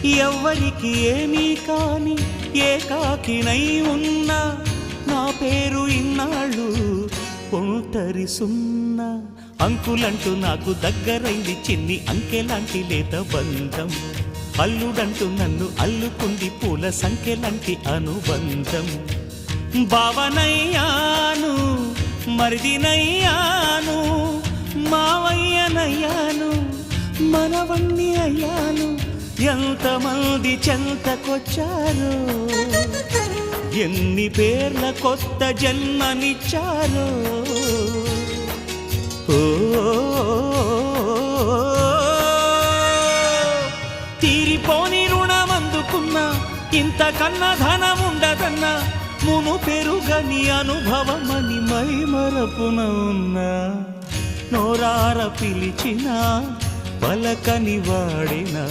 ఎవ్వరికి ఏమీ కాని ఏకాకినై ఉన్నా నా పేరు ఇన్నాళ్ళు ఒంటరి సున్నా. అంకులంటూ నాకు దగ్గరైంది చిన్ని అంకెలాంటి లేత బంధం. అల్లుడంటూ నన్ను అల్లుకుంది పూల సంఖ్యలాంటి అనుబంధం. భావనయ్యాను మరిదినయ్యాను మావయ్యనయ్యాను మనవణ్ణి అయ్యాను. ఎంతమంది చెంతకొచ్చారో ఎన్ని పేర్ల కొత్త జన్మనిచ్చారో. తీరిపోని రుణమందుకున్నా ఇంతకన్నా ధనముండదన్నా మును పెరుగని అనుభవమని మై మరపున ఉన్నా. నోరార పిలిచినా పలకని వాడినా